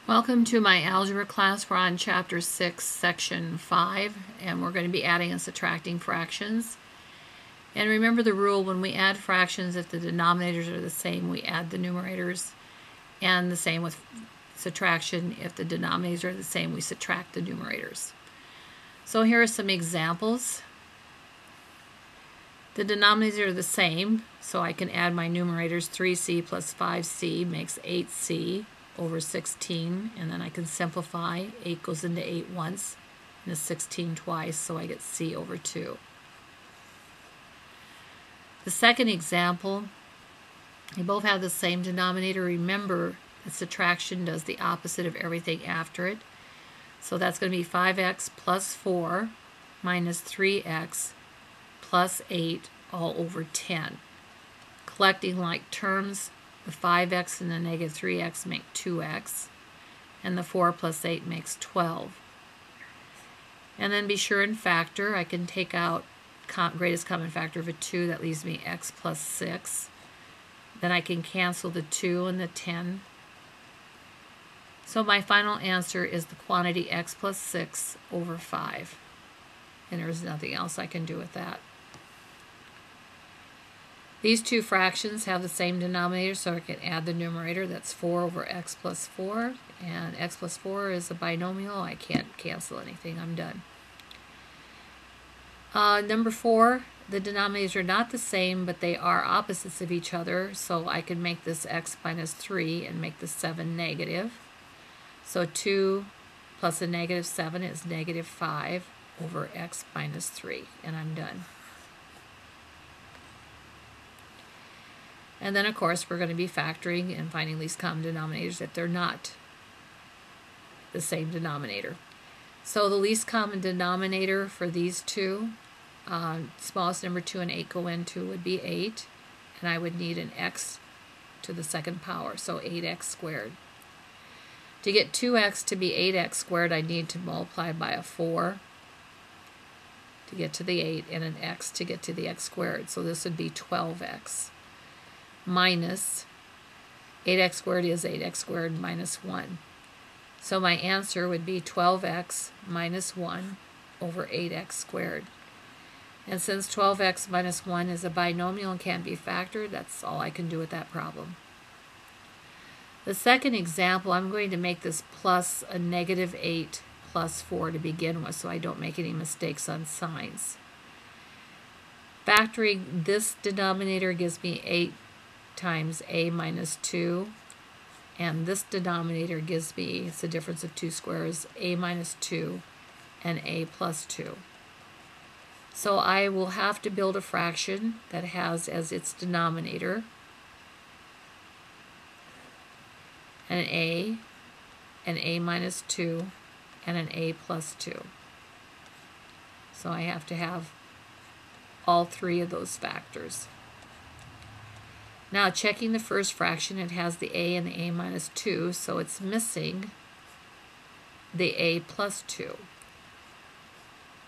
Welcome to my algebra class. We're on chapter 6, section 5, and we're going to be adding and subtracting fractions. And remember the rule, when we add fractions, if the denominators are the same, we add the numerators. And the same with subtraction, if the denominators are the same, we subtract the numerators. So here are some examples. The denominators are the same, so I can add my numerators. 3c plus 5c makes 8c over 16, and then I can simplify. 8 goes into 8 once, and a 16 twice, so I get c over 2. The second example, they both have the same denominator. Remember that subtraction does the opposite of everything after it. So that's going to be 5x plus 4 minus 3x plus 8 all over 10. Collecting like terms, the 5x and the negative 3x make 2x, and the 4 plus 8 makes 12. And then be sure and factor. I can take out greatest common factor of a 2. That leaves me x plus 6. Then I can cancel the 2 and the 10. So my final answer is the quantity x plus 6 over 5. And there's nothing else I can do with that. These two fractions have the same denominator, so I can add the numerator. That's 4 over x plus 4. And x plus 4 is a binomial. I can't cancel anything. I'm done. Number 4, the denominators are not the same, but they are opposites of each other. So I can make this x minus 3 and make the 7 negative. So 2 plus a negative 7 is negative 5 over x minus 3. And I'm done. And then, of course, we're going to be factoring and finding least common denominators if they're not the same denominator. So the least common denominator for these two, smallest number 2 and 8 go into, would be 8. And I would need an x to the second power, so 8x squared. To get 2x to be 8x squared, I need to multiply by a 4 to get to the 8 and an x to get to the x squared. So this would be 12x. Minus 8x squared is 8x squared minus 1. So my answer would be 12x minus 1 over 8x squared. And since 12x minus 1 is a binomial and can't be factored, that's all I can do with that problem. The second example, I'm going to make this plus a negative 8 plus 4 to begin with, so I don't make any mistakes on signs. Factoring this denominator gives me 8 times a minus 2, and this denominator gives me, it's the difference of 2 squares, a minus 2 and a plus 2. So I will have to build a fraction that has as its denominator an a minus 2, and an a plus 2. So I have to have all three of those factors. Now, checking the first fraction, it has the a and the a minus 2, so it's missing the a plus 2.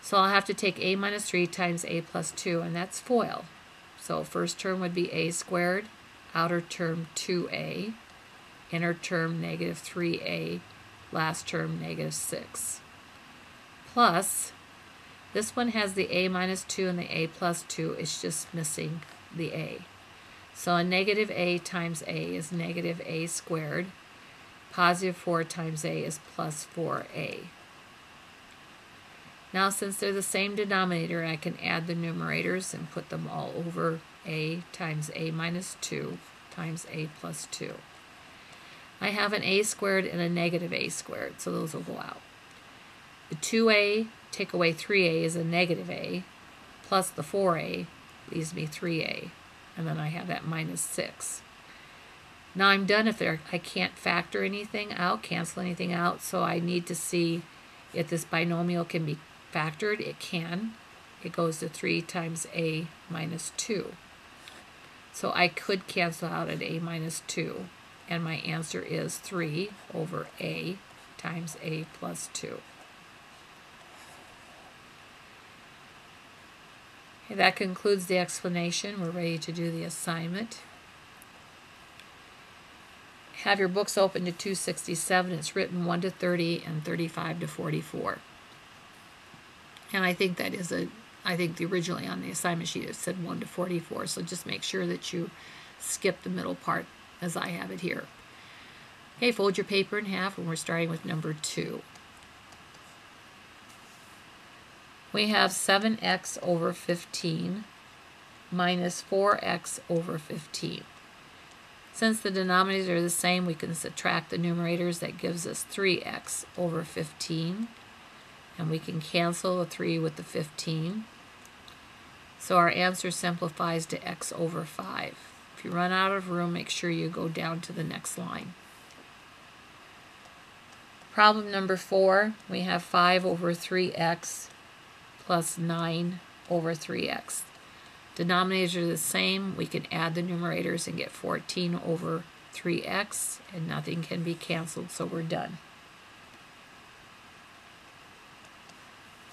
So I'll have to take a minus 3 times a plus 2, and that's FOIL. So first term would be a squared, outer term 2a, inner term negative 3a, last term negative 6. Plus, this one has the a minus 2 and the a plus 2, it's just missing the a. So a negative a times a is negative a squared. Positive 4 times a is plus 4a. Now, since they're the same denominator, I can add the numerators and put them all over a times a minus 2 times a plus 2. I have an a squared and a negative a squared, so those will go out. The 2a, take away 3a, is a negative a, plus the 4a leaves me 3a. And then I have that minus 6. Now I'm done if I can't factor anything out, cancel anything out, so I need to see if this binomial can be factored. It can. It goes to 3 times a minus 2. So I could cancel out an a minus 2, and my answer is 3 over a times a plus 2. Okay, that concludes the explanation. We're ready to do the assignment. have your books open to 267. It's written 1 to 30 and 35 to 44. And I think that is I think originally on the assignment sheet it said 1 to 44, so just make sure that you skip the middle part as I have it here. Okay, fold your paper in half, and we're starting with number 2. We have 7x over 15 minus 4x over 15. Since the denominators are the same, we can subtract the numerators. That gives us 3x over 15. And we can cancel the 3 with the 15. So our answer simplifies to x over 5. If you run out of room, make sure you go down to the next line. Problem number 4, we have 5 over 3x plus 9 over 3x. Denominators are the same. We can add the numerators and get 14 over 3x, and nothing can be canceled, so we're done.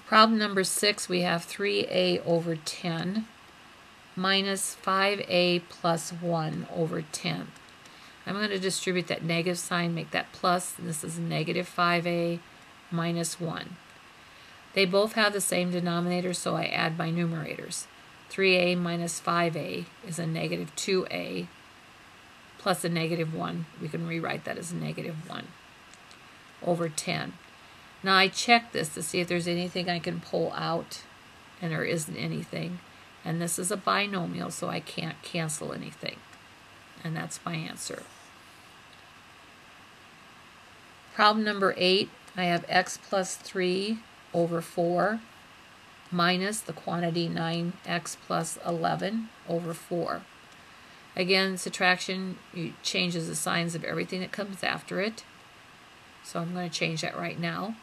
Problem number 6, we have 3a over 10 minus 5a plus 1 over 10. I'm going to distribute that negative sign, make that plus, and this is negative 5a minus 1. They both have the same denominator, so I add my numerators. 3a minus 5a is a negative 2a plus a negative 1. We can rewrite that as negative 1 over 10. Now I check this to see if there's anything I can pull out, and there isn't anything. And this is a binomial, so I can't cancel anything. And that's my answer. Problem number 8, I have x plus 3 over 4 minus the quantity 9x plus 11 over 4. Again, subtraction changes the signs of everything that comes after it. So I'm going to change that right now.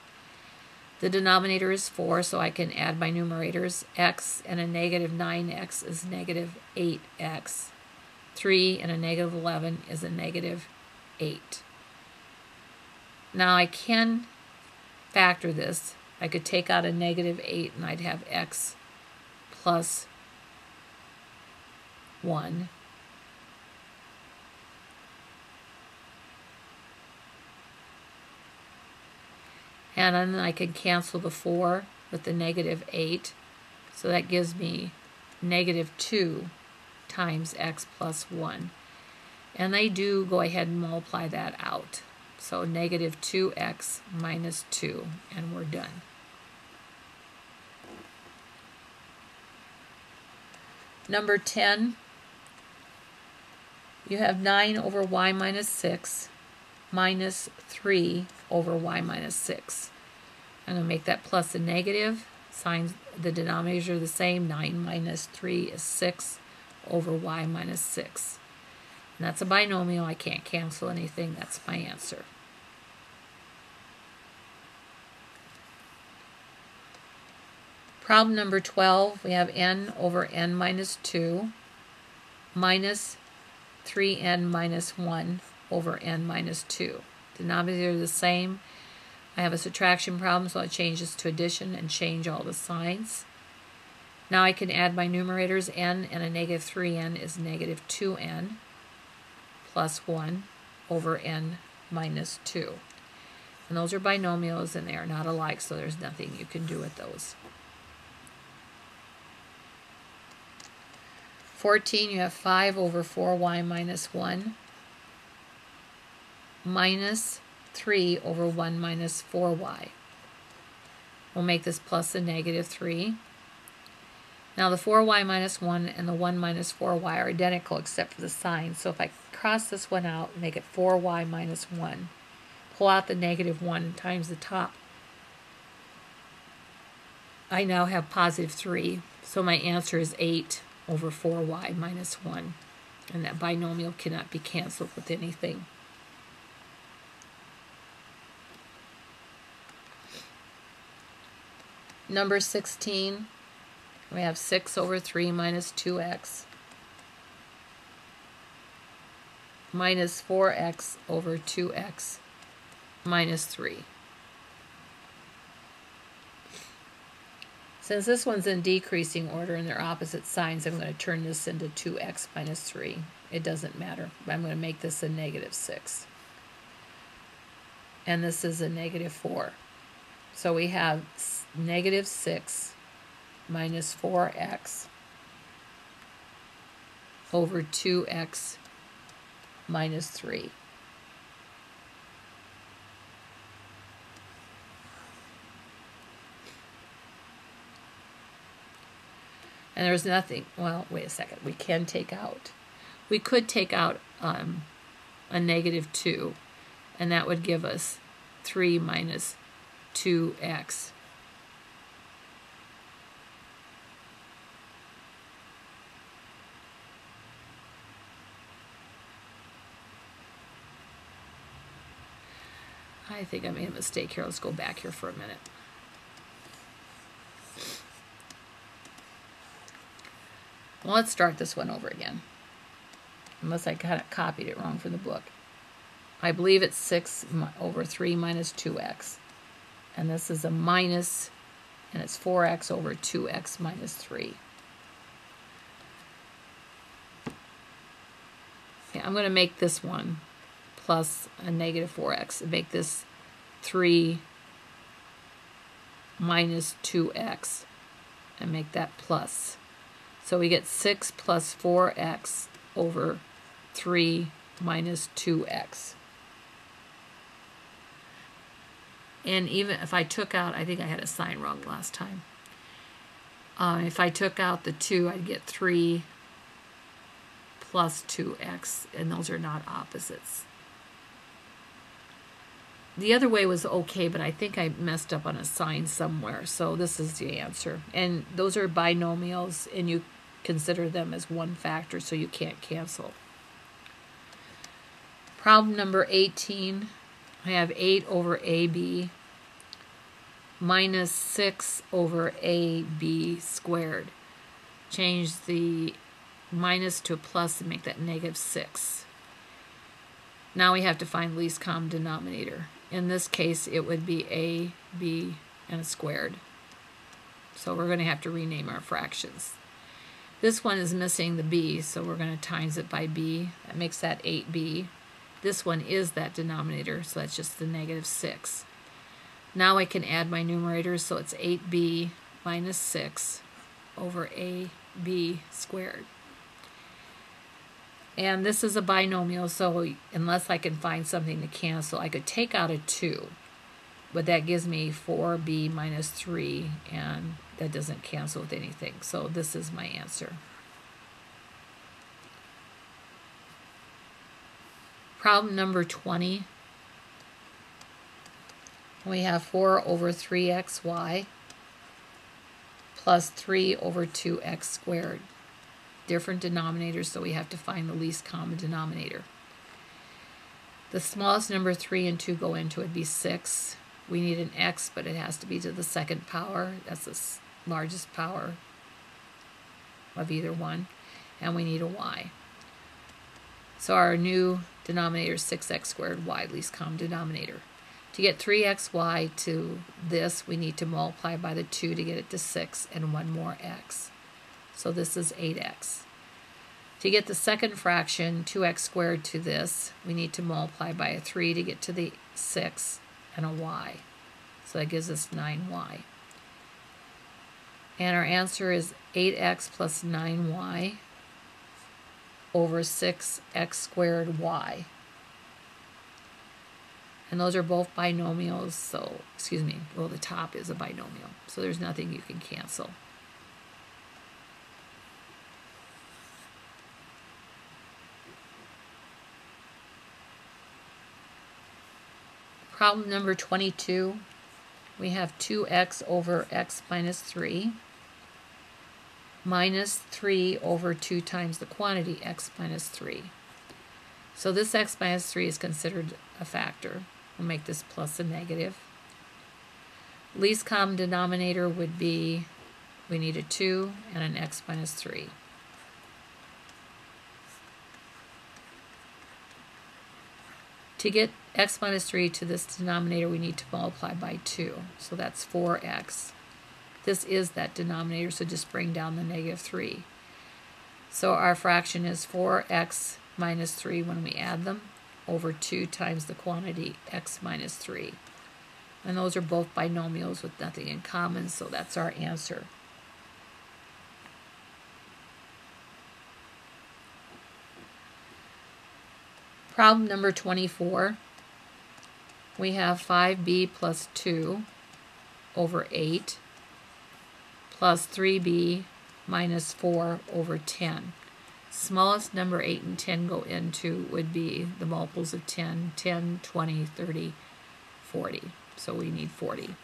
The denominator is 4, so I can add my numerators. X and a negative 9x is negative 8x. 3 and a negative 11 is a negative 8. Now I can factor this. I could take out a negative 8 and I'd have x plus 1. And then I can cancel the 4 with the negative 8. So that gives me negative 2 times x plus 1. And they do go ahead and multiply that out. So negative 2x minus 2, and we're done. Number 10, you have 9 over y minus 6 minus 3 over y minus 6. I'm going to make that plus a negative. Signs, the denominators are the same. 9 minus 3 is 6 over y minus 6. And that's a binomial. I can't cancel anything. That's my answer. Problem number 12, we have n over n minus 2 minus 3n minus 1 over n minus 2. Denominators are the same. I have a subtraction problem, so I change this to addition and change all the signs. Now I can add my numerators. N and a negative 3n is negative 2n plus 1 over n minus 2. And those are binomials, and they are not alike, so there's nothing you can do with those. 14, you have 5 over 4y minus 1 minus 3 over 1 minus 4y. We'll make this plus a negative 3. Now the 4y minus 1 and the 1 minus 4y are identical except for the sign. So if I cross this one out, make it 4y minus 1, pull out the negative 1 times the top, I now have positive 3. So my answer is 8 over 4y minus 1. And that binomial cannot be canceled with anything. Number 16, we have 6 over 3 minus 2x minus 4x over 2x minus 3. Since this one's in decreasing order and they're opposite signs, I'm going to turn this into 2x minus 3. It doesn't matter. I'm going to make this a negative 6. and this is a negative 4. So we have negative 6 minus 4x over 2x minus 3. And there's nothing, well, wait a second, we could take out a negative 2, and that would give us 3 minus 2x. I think I made a mistake here. Let's go back here for a minute. Well, let's start this one over again. Unless I kind of copied it wrong from the book. I believe it's 6 over 3 minus 2x. And this is a minus, and it's 4x over 2x minus 3. Okay, I'm going to make this one plus a negative 4x and make this 3 minus 2x and make that plus. So we get 6 plus 4x over 3 minus 2x. And even if I took out, I think I had a sign wrong last time. If I took out the 2, I'd get 3 plus 2x, and those are not opposites. The other way was okay, but I think I messed up on a sign somewhere, so this is the answer. And those are binomials, and you consider them as one factor, so you can't cancel. Problem number 18, I have 8 over AB minus 6 over AB squared. Change the minus to a plus and make that negative 6. Now we have to find least common denominator. In this case, it would be A, B, and a squared. So we're going to have to rename our fractions. This one is missing the b, so we're going to times it by b. That makes that 8b. This one is that denominator, so that's just the negative 6. Now I can add my numerators, so it's 8b minus 6 over ab squared. And this is a binomial, so unless I can find something to cancel, I could take out a 2. But that gives me 4b minus 3, and that doesn't cancel with anything. So this is my answer. Problem number 20. We have 4 over 3xy plus 3 over 2x squared. Different denominators, so we have to find the least common denominator. The smallest number 3 and 2 go into it would be 6. We need an x, but it has to be to the second power. That's the largest power of either one. And we need a y. So our new denominator is 6x squared y, least common denominator. To get 3xy to this, we need to multiply by the 2 to get it to 6 and 1 more x. So this is 8x. To get the second fraction, 2x squared, to this, we need to multiply by a 3 to get to the 6 and a y. So that gives us 9y. And our answer is 8x plus 9y over 6x squared y. And those are both binomials, so, excuse me, well, the top is a binomial, so there's nothing you can cancel. Problem number 22, we have 2x over x minus 3 minus 3 over 2 times the quantity x minus 3. So this x minus 3 is considered a factor. We'll make this plus a negative. Least common denominator would be, we need a 2 and an x minus 3. To get x minus 3 to this denominator, we need to multiply by 2. So that's 4x. This is that denominator, so just bring down the negative 3. So our fraction is 4x minus 3 when we add them. over 2 times the quantity x minus 3. And those are both binomials with nothing in common, so that's our answer. Problem number 24. We have 5b plus 2 over 8 plus 3b minus 4 over 10. Smallest number 8 and 10 go into would be the multiples of 10, 10, 20, 30, 40. So we need 40.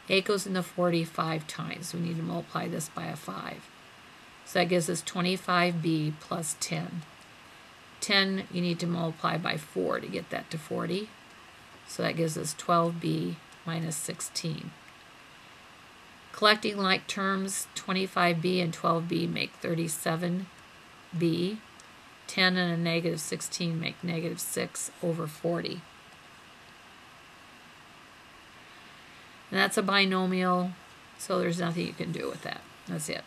8 goes into 40 5 times. We need to multiply this by a 5. So that gives us 25b plus 10. 10 you need to multiply by 4 to get that to 40. So that gives us 12b minus 16. Collecting like terms, 25b and 12b make 37b. 10 and a negative 16 make negative 6 over 40. And that's a binomial, so there's nothing you can do with that. That's it.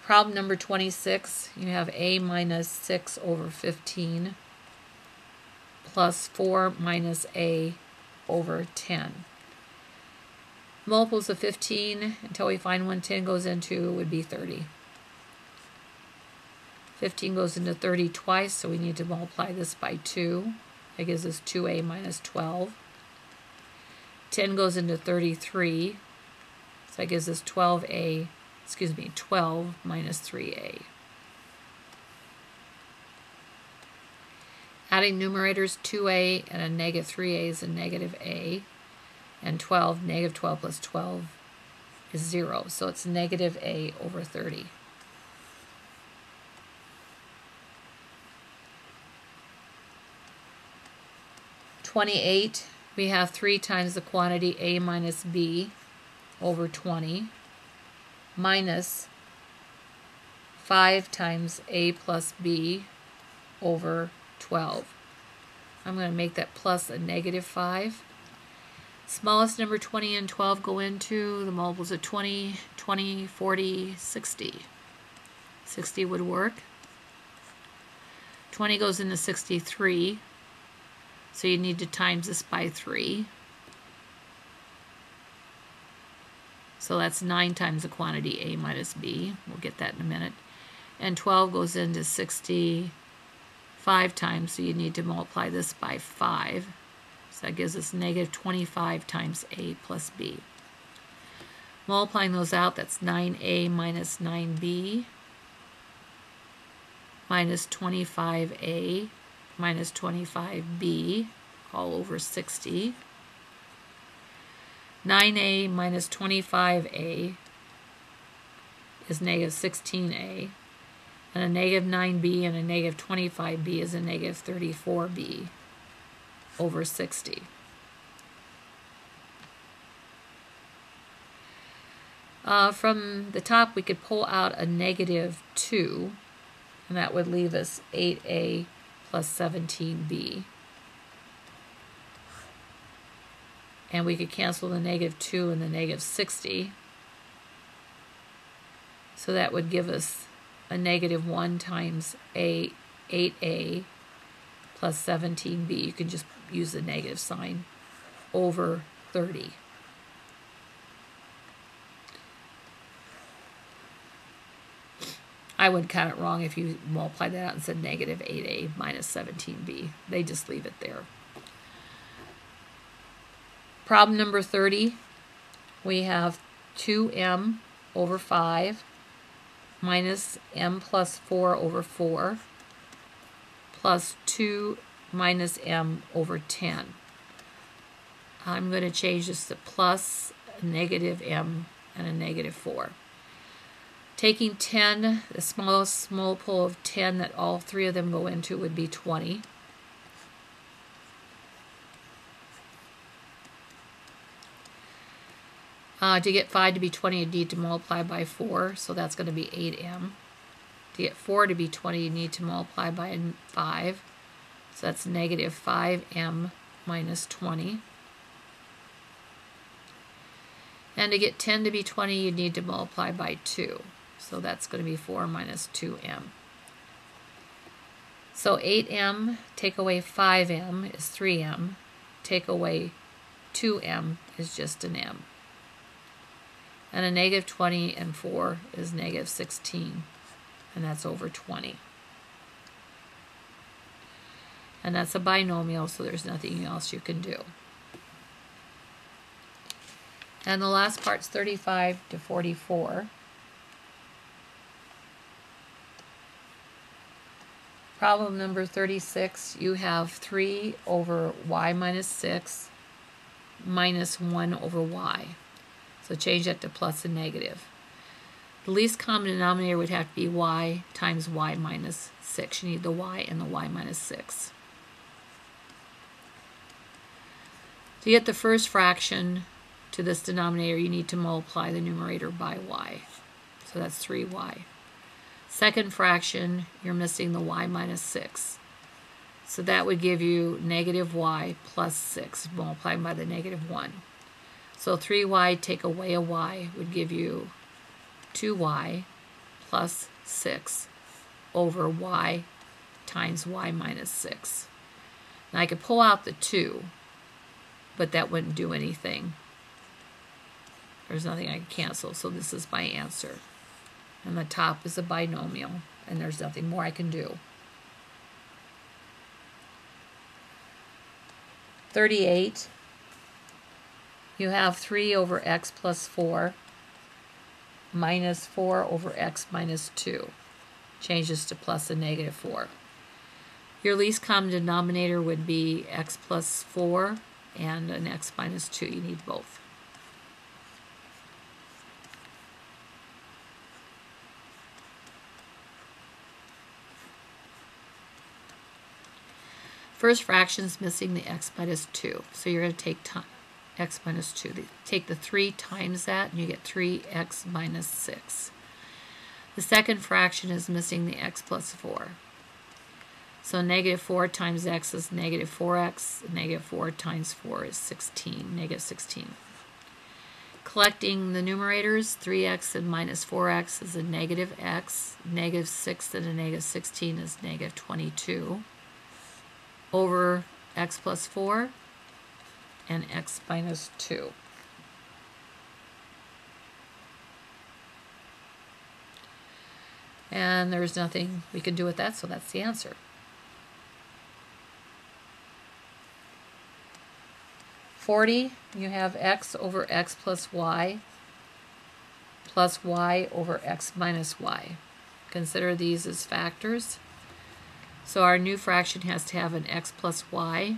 Problem number 26, you have a minus 6 over 15 plus 4 minus a over 10. Multiples of 15 until we find one 10 goes into would be 30. 15 goes into 30 twice, so we need to multiply this by 2. That gives us 2a minus 12. 10 goes into 33, so that gives us 12 minus 3a. Adding numerators, 2a and a negative 3a is a negative a. And negative 12 plus 12 is 0. So it's negative a over 30. We have 3 times the quantity a minus b over 20 minus 5 times a plus b over 12. I'm going to make that plus a negative 5. Smallest number 20 and 12 go into the multiples of 20, 20, 40, 60. 60 would work. 20 goes into 63, so you need to times this by 3. So that's 9 times the quantity a minus b. We'll get that in a minute. And 12 goes into 60 5 times, so you need to multiply this by 5. So that gives us negative 25 times a plus b. Multiplying those out, that's 9a minus 9b minus 25a minus 25b all over 60. 9a minus 25a is negative 16a, and a negative 9b and a negative 25b is a negative 34b over 60. From the top, we could pull out a negative 2, and that would leave us 8a plus 17b. And we could cancel the negative 2 and the negative 60. So that would give us a negative 1 times 8a plus 17b. You can just use the negative sign over 30. I would count it wrong if you multiplied that out and said negative 8a minus 17b. They just leave it there. Problem number 30. We have 2m over 5 minus m plus 4 over 4 plus 2 minus m over 10. I'm going to change this to plus a negative m and a negative 4. Taking 10, the smallest multiple of 10 that all three of them go into would be 20. To get 5 to be 20, you need to multiply by 4, so that's going to be 8m. To get 4 to be 20, you need to multiply by 5, so that's negative 5m minus 20. And to get 10 to be 20, you need to multiply by 2, so that's going to be 4 minus 2m. So 8m take away 5m is 3m. Take away 2m is just an m. And a negative 20 and 4 is negative 16. And that's over 20. And that's a binomial, so there's nothing else you can do. And the last part's 35 to 44. Problem number 36, you have 3 over y minus 6 minus 1 over y. So change that to plus and negative. The least common denominator would have to be y times y minus 6. You need the y and the y minus 6. To get the first fraction to this denominator, you need to multiply the numerator by y. So that's 3y. Second fraction, you're missing the y minus 6. So that would give you negative y plus 6 multiplied by the negative 1. So 3y take away a y would give you 2y plus 6 over y times y minus 6. Now I could pull out the 2, but that wouldn't do anything. There's nothing I can cancel, so this is my answer. And the top is a binomial, and there's nothing more I can do. 38, you have 3 over x plus 4 minus 4 over x minus 2. Change this to plus and negative 4. Your least common denominator would be x plus 4 and an x minus 2. You need both. First fraction is missing the x minus 2. So you're going to take x minus 2. Take the 3 times that, and you get 3x minus 6. The second fraction is missing the x plus 4. So negative 4 times x is negative 4x. Negative 4 times 4 is 16, negative 16. Collecting the numerators, 3x and minus 4x is a negative x. Negative 6 and a negative 16 is negative 22. Over x plus 4 and x minus 2. And there's nothing we can do with that, so that's the answer. $40, you have x over x plus y over x minus y. Consider these as factors. So our new fraction has to have an x plus y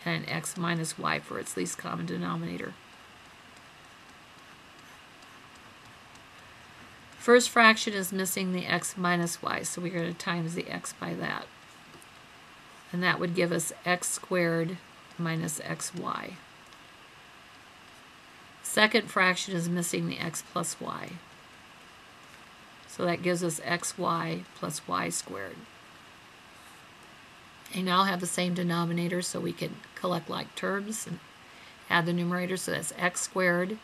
and an x minus y for its least common denominator. First fraction is missing the x minus y, so we're going to times the x by that. And that would give us x squared minus xy. Second fraction is missing the x plus y. So that gives us xy plus y squared. They now have the same denominator, so we can collect like terms and add the numerator. So that's x squared,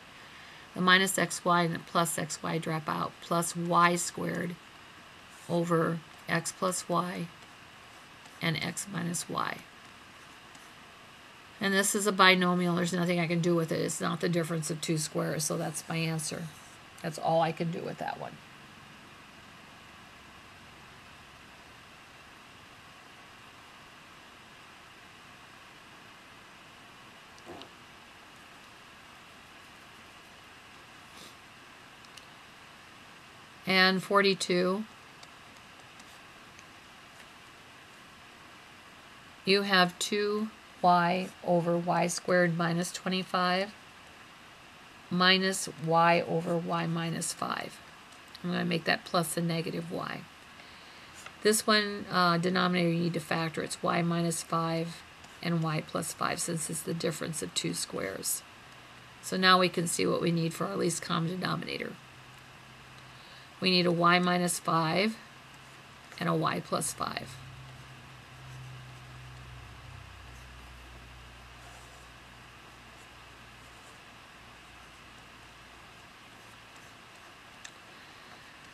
the minus xy and the plus xy drop out, plus y squared over x plus y and x minus y. And this is a binomial. There's nothing I can do with it. It's not the difference of two squares, so that's my answer. That's all I can do with that one. And 42, you have 2y over y squared minus 25 minus y over y minus 5. I'm going to make that plus a negative y. This one, denominator, you need to factor. It's y minus 5 and y plus 5, since it's the difference of two squares. So now we can see what we need for our least common denominator. We need a y minus 5 and a y plus 5.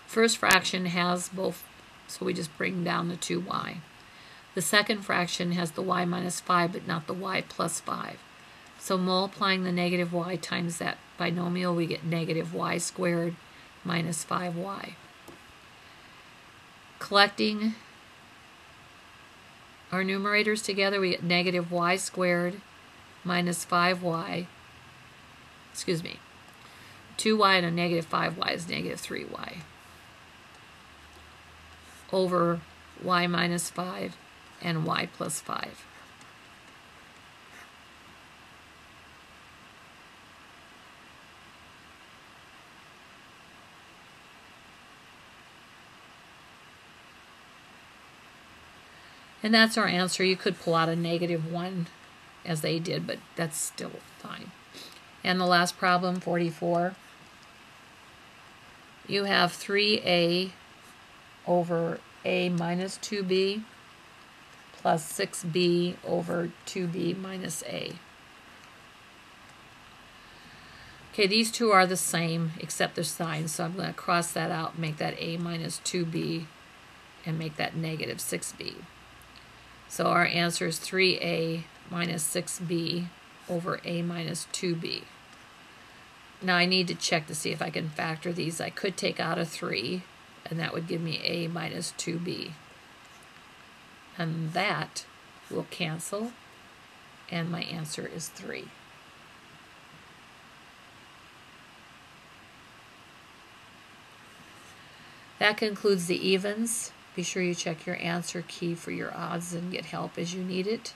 First fraction has both, so we just bring down the 2y. The second fraction has the y minus 5, but not the y plus 5. So multiplying the negative y times that binomial, we get negative y squared minus 5y. Collecting our numerators together, we get negative y squared minus 5y, 2y and a negative 5y is negative 3y, over y minus 5 and y plus 5. And that's our answer. You could pull out a negative 1 as they did, but that's still fine. And the last problem, 44. You have 3a over a minus 2b plus 6b over 2b minus a. Okay, these two are the same except their signs, so I'm going to cross that out and make that a minus 2b and make that negative 6b. So our answer is 3a minus 6b over a minus 2b. Now I need to check to see if I can factor these. I could take out a 3, and that would give me a minus 2b. And that will cancel, and my answer is 3. That concludes the evens. Be sure you check your answer key for your odds and get help as you need it.